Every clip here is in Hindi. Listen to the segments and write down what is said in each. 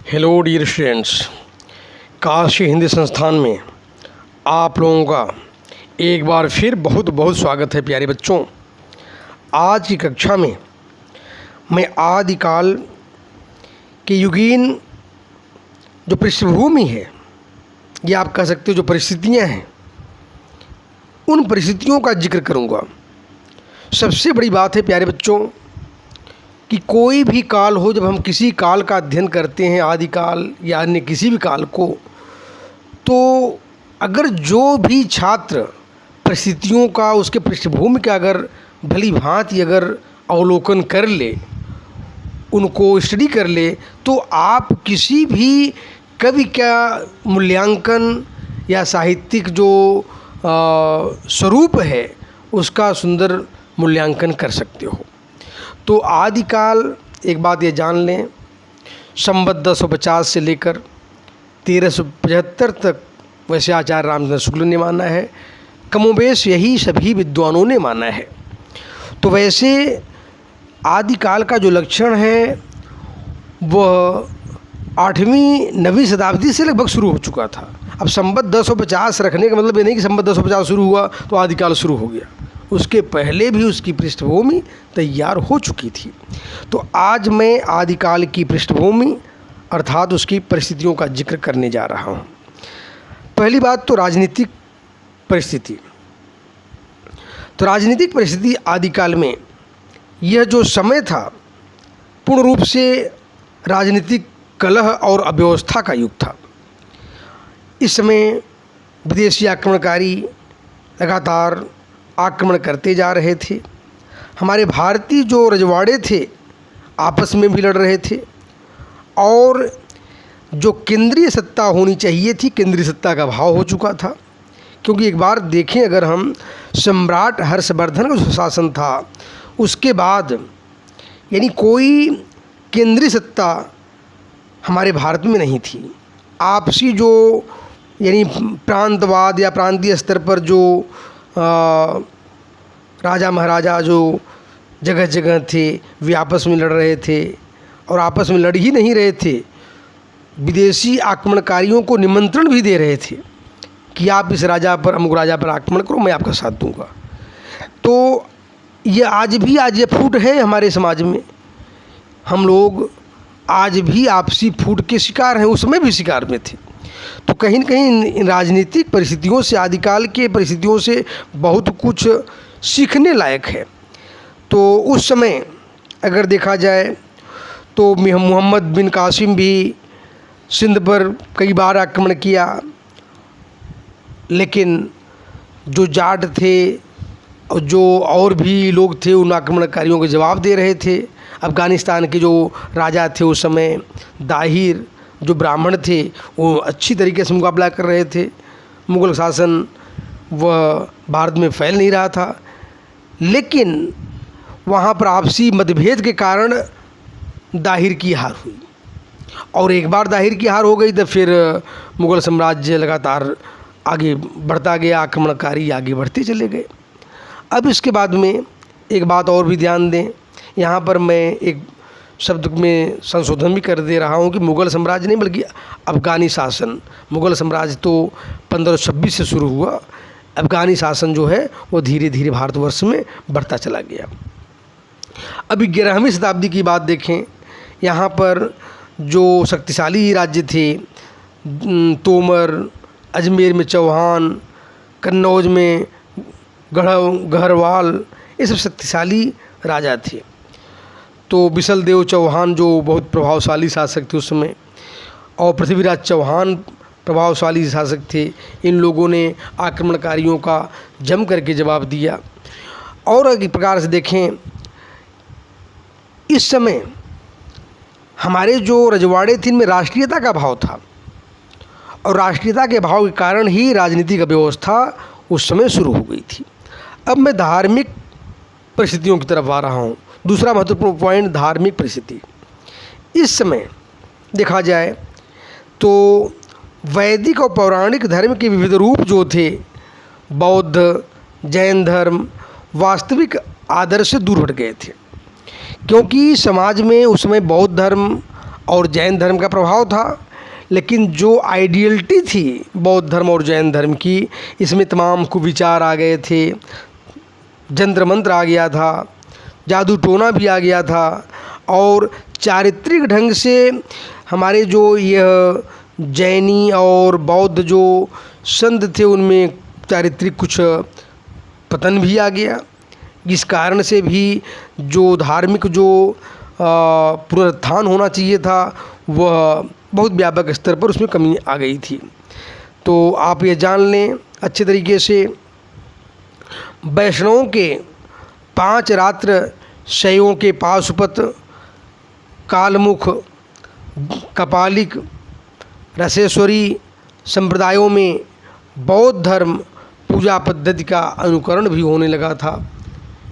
Hello dear students, Kashi Hindi Sansthan में आप लोगों का एक बार फिर बहुत बहुत स्वागत है। प्यारे बच्चों, आज की कक्षा में मैं आदिकाल के युगीन जो पृष्ठभूमि है या आप कह सकते हो जो परिस्थितियां हैं, उन परिस्थितियों का जिक्र करूंगा। सबसे बड़ी बात है प्यारे बच्चों कि कोई भी काल हो, जब हम किसी काल का अध्ययन करते हैं, आदिकाल या अन्य किसी भी काल को, तो अगर जो भी छात्र परिस्थितियों का, उसके पृष्ठभूमि का अगर भली भांति अगर अवलोकन कर ले, उनको स्टडी कर ले, तो आप किसी भी कवि का मूल्यांकन या साहित्यिक जो स्वरूप है उसका सुंदर मूल्यांकन कर सकते हो। तो आदिकाल, एक बात ये जान लें, संवत 1050 से लेकर 1375 तक वैसे आचार्य रामचंद्र शुक्ल ने माना है, कमोबेश यही सभी विद्वानों ने माना है। तो वैसे आदिकाल का जो लक्षण है वह 8वीं 9वीं शताब्दी से लगभग शुरू हो चुका था। अब संवत 1050 रखने का मतलब ये नहीं कि संवत 1050 शुरू हुआ तो आदिकाल शुरू हो गया, उसके पहले भी उसकी पृष्ठभूमि तैयार हो चुकी थी। तो आज मैं आदिकाल की पृष्ठभूमि अर्थात उसकी परिस्थितियों का जिक्र करने जा रहा हूँ। पहली बात तो राजनीतिक परिस्थिति। तो राजनीतिक परिस्थिति आदिकाल में यह जो समय था पूर्ण रूप से राजनीतिक कलह और अव्यवस्था का युग था। इस समय विदेशी आक्रमणकारी लगातार आक्रमण करते जा रहे थे। हमारे भारतीय जो रजवाड़े थे आपस में भी लड़ रहे थे, और जो केंद्रीय सत्ता होनी चाहिए थी, केंद्रीय सत्ता का अभाव हो चुका था। क्योंकि एक बार देखें, अगर हम सम्राट हर्षवर्धन का जो शासन था उसके बाद यानी कोई केंद्रीय सत्ता हमारे भारत में नहीं थी। आपसी जो यानी प्रांतवाद या प्रांतीय स्तर पर जो राजा महाराजा जो जगह जगह थे वे आपस में लड़ रहे थे, और आपस में लड़ ही नहीं रहे थे, विदेशी आक्रमणकारियों को निमंत्रण भी दे रहे थे कि आप इस राजा पर, अमुक राजा पर आक्रमण करो, मैं आपका साथ दूंगा। तो ये आज ये फूट है हमारे समाज में। हम लोग आज भी आपसी फूट के शिकार हैं, उसमें भी शिकार में थे। तो कहीं न कहीं इन राजनीतिक परिस्थितियों से, आदिकाल के परिस्थितियों से बहुत कुछ सीखने लायक है। तो उस समय अगर देखा जाए तो मोहम्मद बिन कासिम भी सिंध पर कई बार आक्रमण किया, लेकिन जो जाट थे और जो और भी लोग थे उन आक्रमणकारियों के जवाब दे रहे थे। अफ़गानिस्तान के जो राजा थे उस समय, दाहिर, जो ब्राह्मण थे, वो अच्छी तरीके से मुकाबला कर रहे थे। मुग़ल शासन वह भारत में फैल नहीं रहा था, लेकिन वहाँ पर आपसी मतभेद के कारण दाहिर की हार हुई, और एक बार दाहिर की हार हो गई तो फिर मुग़ल साम्राज्य लगातार आगे बढ़ता गया, आक्रमणकारी आगे बढ़ते चले गए। अब इसके बाद में एक बात और भी ध्यान दें, यहाँ पर मैं एक शब्द में संशोधन भी कर दे रहा हूँ कि मुग़ल साम्राज्य नहीं बल्कि अफ़गानी शासन। मुग़ल साम्राज्य तो 1526 से शुरू हुआ, अफ़गानी शासन जो है वो धीरे धीरे भारतवर्ष में बढ़ता चला गया। अभी 11वीं शताब्दी की बात देखें, यहाँ पर जो शक्तिशाली राज्य थे, तोमर, अजमेर में चौहान, कन्नौज में गहरवाल, ये सब शक्तिशाली राजा थे। तो बिसलदेव चौहान जो बहुत प्रभावशाली शासक थे उस समय, और पृथ्वीराज चौहान प्रभावशाली शासक थे। इन लोगों ने आक्रमणकारियों का जम करके जवाब दिया। और एक प्रकार से देखें, इस समय हमारे जो रजवाड़े थे इनमें राष्ट्रीयता का भाव था, और राष्ट्रीयता के भाव के कारण ही राजनीतिक व्यवस्था उस समय शुरू हो गई थी। अब मैं धार्मिक परिस्थितियों की तरफ आ रहा हूँ। दूसरा महत्वपूर्ण पॉइंट, धार्मिक परिस्थिति। इस समय देखा जाए तो वैदिक और पौराणिक धर्म के विविध रूप जो थे, बौद्ध, जैन धर्म, वास्तविक आदर्श से दूर हट गए थे। क्योंकि समाज में उस समय बौद्ध धर्म और जैन धर्म का प्रभाव था। लेकिन जो आइडियलिटी थी बौद्ध धर्म और जैन धर्म की, इसमें तमाम कुविचार आ गए थे, जंत्र मंत्र आ गया था, जादू टोना भी आ गया था, और चारित्रिक ढंग से हमारे जो यह जैनी और बौद्ध जो संत थे उनमें चारित्रिक कुछ पतन भी आ गया, जिस कारण से भी जो धार्मिक जो पुनरुत्थान होना चाहिए था वह बहुत व्यापक स्तर पर उसमें कमी आ गई थी। तो आप ये जान लें अच्छे तरीके से, वैष्णवों के 5 रात्र शैवों के पाशुपत, कालमुख, कपालिक, रसेश्वरी संप्रदायों में बौद्ध धर्म पूजा पद्धति का अनुकरण भी होने लगा था।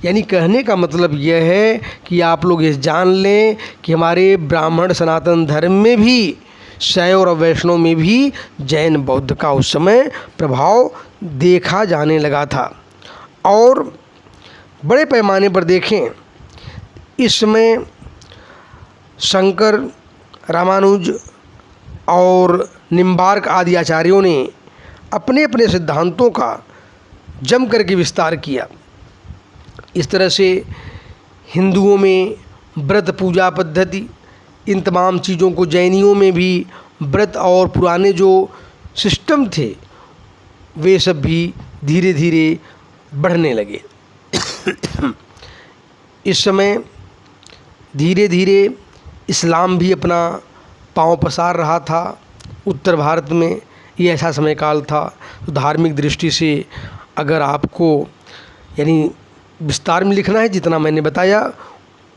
यानी कहने का मतलब यह है कि आप लोग ये जान लें कि हमारे ब्राह्मण सनातन धर्म में भी, शैव और वैष्णव में भी जैन बौद्ध का उस समय प्रभाव देखा जाने लगा था। और बड़े पैमाने पर देखें, इस समय शंकर, रामानुज और निम्बार्क आदि आचार्यों ने अपने अपने सिद्धांतों का जम करके विस्तार किया। इस तरह से हिंदुओं में व्रत पूजा पद्धति, इन तमाम चीज़ों को, जैनियों में भी व्रत और पुराने जो सिस्टम थे वे सब भी धीरे धीरे बढ़ने लगे। इस समय धीरे धीरे इस्लाम भी अपना पांव पसार रहा था उत्तर भारत में। ये ऐसा समय काल था तो धार्मिक दृष्टि से अगर आपको यानी विस्तार में लिखना है, जितना मैंने बताया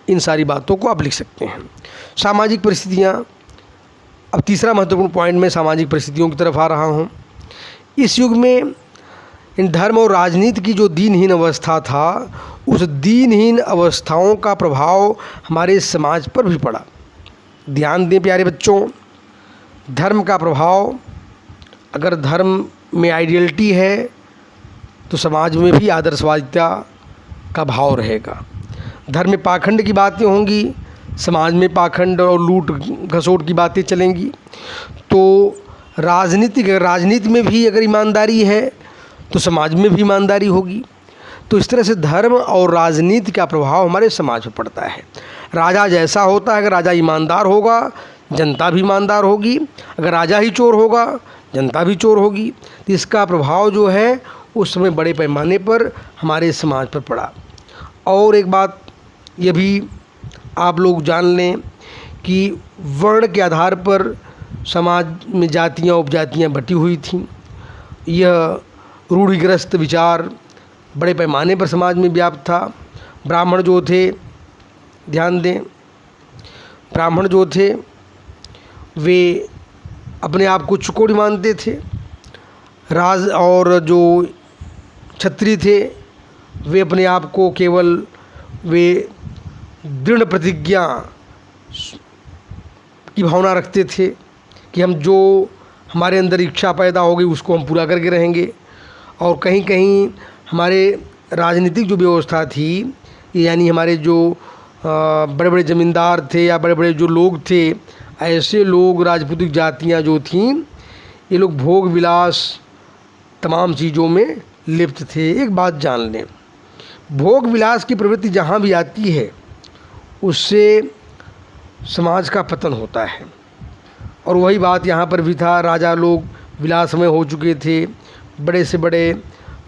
इन सारी बातों को आप लिख सकते हैं। सामाजिक परिस्थितियाँ, अब तीसरा महत्वपूर्ण पॉइंट में सामाजिक परिस्थितियों की तरफ आ रहा हूँ। इस युग में इन धर्म और राजनीति की जो दीनहीन अवस्था था, उस दीनहीन अवस्थाओं का प्रभाव हमारे समाज पर भी पड़ा। ध्यान दें प्यारे बच्चों, धर्म का प्रभाव, अगर धर्म में आइडियलिटी है तो समाज में भी आदर्शवादिता का भाव रहेगा। धर्म में पाखंड की बातें होंगी, समाज में पाखंड और लूट घसोट की बातें चलेंगी। तो राजनीति में भी अगर ईमानदारी है तो समाज में भी ईमानदारी होगी। तो इस तरह से धर्म और राजनीति का प्रभाव हमारे समाज पर पड़ता है। राजा जैसा होता है, अगर राजा ईमानदार होगा जनता भी ईमानदार होगी, अगर राजा ही चोर होगा जनता भी चोर होगी। तो इसका प्रभाव जो है उस समय बड़े पैमाने पर हमारे समाज पर पड़ा। और एक बात ये भी आप लोग जान लें कि वर्ण के आधार पर समाज में जातियाँ उपजातियाँ बटी हुई थीं। यह रूढ़िग्रस्त विचार बड़े पैमाने पर समाज में व्याप्त था। ब्राह्मण जो थे, ध्यान दें, ब्राह्मण जो थे वे अपने आप को चुकोड़ी मानते थे। राज और जो क्षत्रिय थे वे अपने आप को केवल वे दृढ़ प्रतिज्ञा की भावना रखते थे कि हम जो हमारे अंदर इच्छा पैदा हो गई उसको हम पूरा करके रहेंगे। और कहीं कहीं हमारे राजनीतिक जो व्यवस्था थी, यानी हमारे जो बड़े बड़े ज़मींदार थे या बड़े बड़े जो लोग थे, ऐसे लोग, राजपूतिक जातियाँ जो थीं, ये लोग भोग विलास तमाम चीज़ों में लिप्त थे। एक बात जान लें, भोग विलास की प्रवृत्ति जहाँ भी आती है उससे समाज का पतन होता है। और वही बात यहाँ पर भी था। राजा लोग विलासमय हो चुके थे, बड़े से बड़े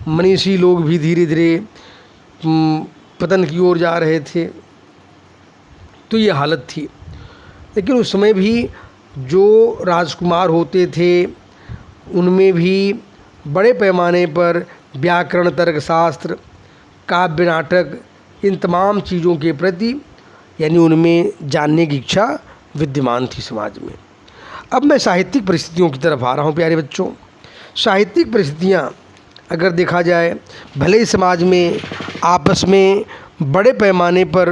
मनीषी लोग भी धीरे धीरे पतन की ओर जा रहे थे। तो ये हालत थी। लेकिन उस समय भी जो राजकुमार होते थे उनमें भी बड़े पैमाने पर व्याकरण, तर्कशास्त्र, काव्य, नाटक, इन तमाम चीज़ों के प्रति यानी उनमें जानने की इच्छा विद्यमान थी समाज में। अब मैं साहित्यिक परिस्थितियों की तरफ आ रहा हूँ प्यारे बच्चों। साहित्यिक परिस्थितियाँ अगर देखा जाए, भले ही समाज में आपस में बड़े पैमाने पर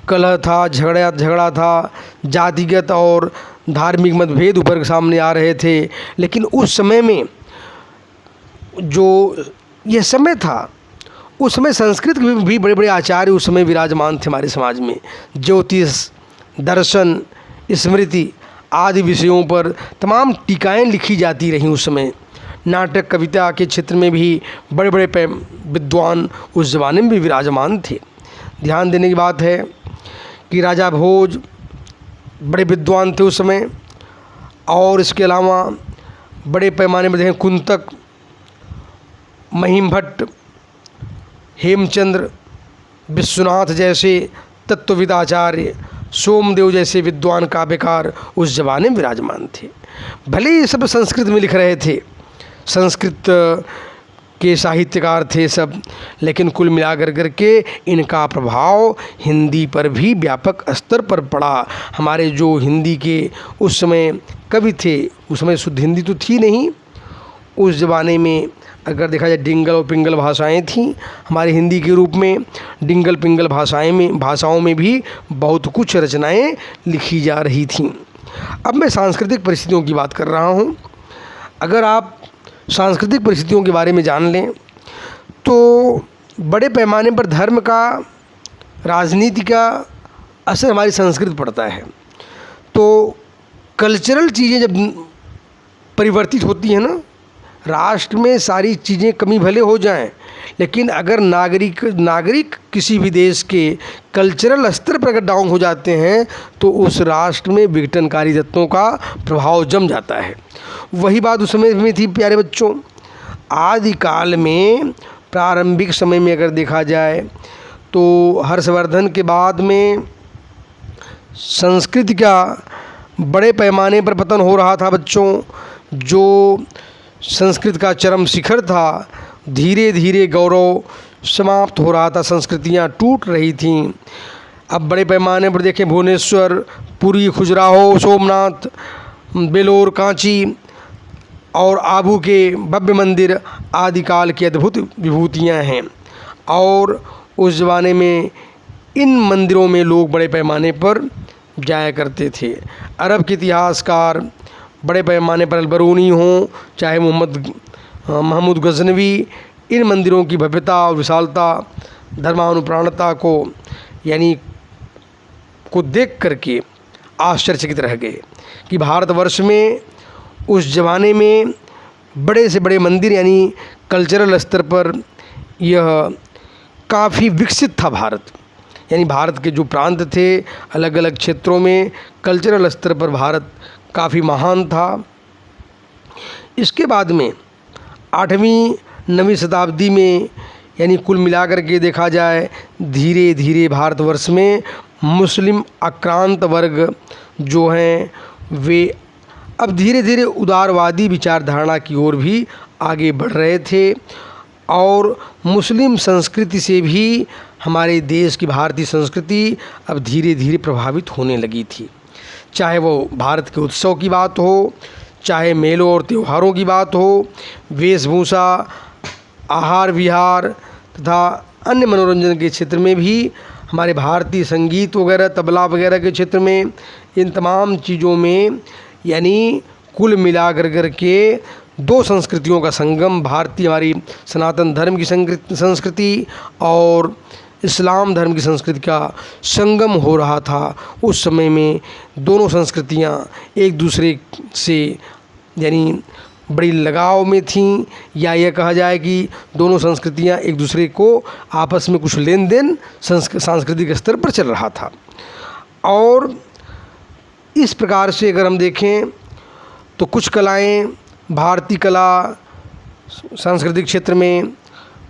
कलह था, झगड़ा था, जातिगत और धार्मिक मतभेद ऊपर के सामने आ रहे थे, लेकिन उस समय में जो यह समय था, उस समय संस्कृत के भी बड़े बड़े आचार्य उस समय विराजमान थे हमारे समाज में। ज्योतिष, दर्शन, स्मृति आदि विषयों पर तमाम टीकाएँ लिखी जाती रहीं उस समय। नाटक कविता के क्षेत्र में भी बड़े बड़े विद्वान उस ज़माने में भी विराजमान थे। ध्यान देने की बात है कि राजा भोज बड़े विद्वान थे उस समय, और इसके अलावा बड़े पैमाने पर देखें कुंतक, महिमभट्ट, हेमचंद्र, विश्वनाथ जैसे तत्वविदाचार्य, सोमदेव जैसे विद्वान काव्यकार उस ज़माने में विराजमान थे। भले ही सब संस्कृत में लिख रहे थे, संस्कृत के साहित्यकार थे सब, लेकिन कुल मिलाकर करके इनका प्रभाव हिंदी पर भी व्यापक स्तर पर पड़ा। हमारे जो हिंदी के उस समय कवि थे, उस समय शुद्ध हिंदी तो थी नहीं, उस ज़माने में अगर देखा जाए डिंगल और पिंगल भाषाएं थीं हमारे हिंदी के रूप में। डिंगल पिंगल भाषाओं में भी बहुत कुछ रचनाएं लिखी जा रही थीं। अब मैं सांस्कृतिक परिस्थितियों की बात कर रहा हूँ। अगर आप सांस्कृतिक परिस्थितियों के बारे में जान लें तो बड़े पैमाने पर धर्म का, राजनीति का असर हमारी संस्कृति पड़ता है। तो कल्चरल चीज़ें जब परिवर्तित होती हैं ना, राष्ट्र में सारी चीज़ें कमी भले हो जाएं, लेकिन अगर नागरिक किसी भी देश के कल्चरल स्तर पर अगर डाउन हो जाते हैं तो उस राष्ट्र में विघटनकारी तत्वों का प्रभाव जम जाता है। वही बात उस समय में थी प्यारे बच्चों। आदिकाल में, प्रारंभिक समय में अगर देखा जाए तो हर्षवर्धन के बाद में संस्कृति का बड़े पैमाने पर पतन हो रहा था बच्चों। जो संस्कृत का चरम शिखर था, धीरे धीरे गौरव समाप्त हो रहा था, संस्कृतियाँ टूट रही थीं। अब बड़े पैमाने पर देखें भुवनेश्वर, पुरी, खजुराहो, सोमनाथ, बेलोर, कांची और आबू के भव्य मंदिर आदिकाल की अद्भुत विभूतियाँ हैं। और उस ज़माने में इन मंदिरों में लोग बड़े पैमाने पर जाया करते थे। अरब के इतिहासकार बड़े पैमाने पर अलबरूनी हों, चाहे महमूद गज़नवी, इन मंदिरों की भव्यता और विशालता, धर्मानुप्राणता को देख करके आश्चर्यचकित रह गए कि भारतवर्ष में उस ज़माने में बड़े से बड़े मंदिर, यानी कल्चरल स्तर पर यह काफ़ी विकसित था भारत। यानी भारत के जो प्रांत थे, अलग अलग क्षेत्रों में कल्चरल स्तर पर भारत काफ़ी महान था। इसके बाद में 8वीं 9वीं शताब्दी में, यानी कुल मिलाकर के देखा जाए, धीरे धीरे भारतवर्ष में मुस्लिम आक्रांत वर्ग जो हैं वे अब धीरे धीरे उदारवादी विचारधारणा की ओर भी आगे बढ़ रहे थे। और मुस्लिम संस्कृति से भी हमारे देश की भारतीय संस्कृति अब धीरे धीरे प्रभावित होने लगी थी। चाहे वो भारत के उत्सव की बात हो, चाहे मेलों और त्योहारों की बात हो, वेशभूषा, आहार विहार तथा अन्य मनोरंजन के क्षेत्र में भी, हमारे भारतीय संगीत वगैरह, तबला वगैरह के क्षेत्र में, इन तमाम चीज़ों में यानी कुल मिलाकर के दो संस्कृतियों का संगम, भारतीय हमारी सनातन धर्म की संस्कृति और इस्लाम धर्म की संस्कृति का संगम हो रहा था। उस समय में दोनों संस्कृतियां एक दूसरे से यानी बड़ी लगाव में थीं, या यह कहा जाए कि दोनों संस्कृतियां एक दूसरे को आपस में कुछ लेन देन सांस्कृतिक स्तर पर चल रहा था। और इस प्रकार से अगर हम देखें तो कुछ कलाएं, भारतीय कला सांस्कृतिक क्षेत्र में,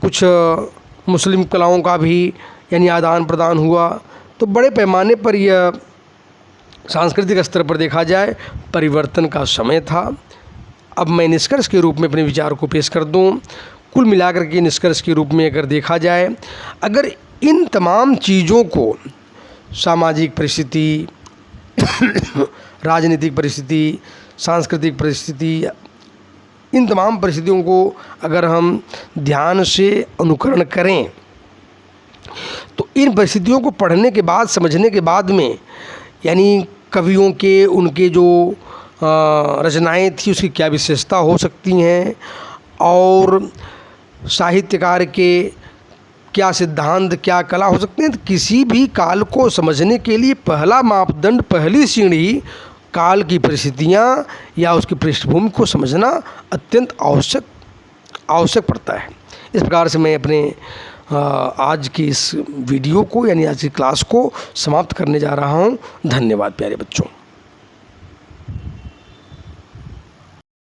कुछ मुस्लिम कलाओं का भी यानी आदान प्रदान हुआ। तो बड़े पैमाने पर यह सांस्कृतिक स्तर पर देखा जाए परिवर्तन का समय था। अब मैं निष्कर्ष के रूप में अपने विचार को पेश कर दूं। कुल मिलाकर के निष्कर्ष के रूप में अगर देखा जाए, अगर इन तमाम चीज़ों को, सामाजिक परिस्थिति, राजनीतिक परिस्थिति, सांस्कृतिक परिस्थिति, इन तमाम परिस्थितियों को अगर हम ध्यान से अनुकरण करें तो इन परिस्थितियों को पढ़ने के बाद, समझने के बाद में, यानी कवियों के, उनके जो रचनाएं थी उसकी क्या विशेषता हो सकती हैं और साहित्यकार के क्या सिद्धांत, क्या कला हो सकते हैं, तो किसी भी काल को समझने के लिए पहला मापदंड, पहली सीढ़ी काल की परिस्थितियाँ या उसकी पृष्ठभूमि को समझना अत्यंत आवश्यक पड़ता है। इस प्रकार से मैं अपने आज की इस वीडियो को यानी आज की क्लास को समाप्त करने जा रहा हूँ। धन्यवाद प्यारे बच्चों।